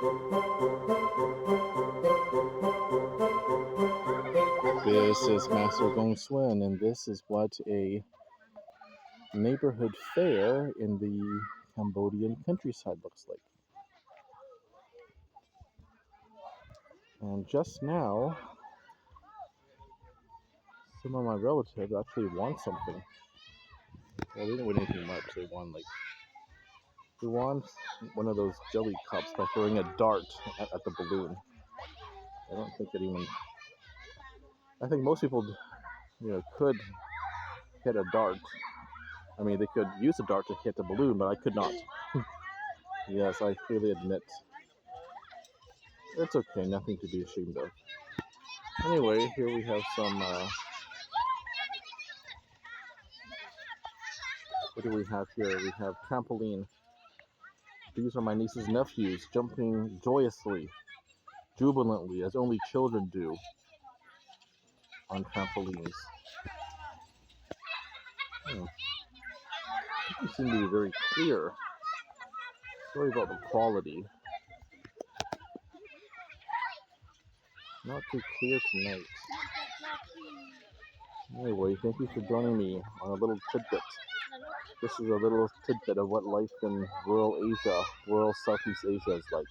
This is Master GongSun, and this is what a neighborhood fair in the Cambodian countryside looks like. And just now, some of my relatives actually won something. Well, they didn't win anything much. They won one of those jelly cups by throwing a dart at the balloon. I don't think it even. I think most people, could hit a dart. I mean, they could use a dart to hit a balloon, but I could not. Yes, I freely admit. It's okay, nothing to be ashamed of. Anyway, here we have some. What do we have here? We have trampoline. These are my niece's nephews jumping joyously, jubilantly, as only children do on trampolines. They seem to be very clear. Sorry about the quality. Not too clear tonight. Anyway, thank you for joining me on a little tidbit. This is a little tidbit of what life in rural Asia, rural Southeast Asia is like.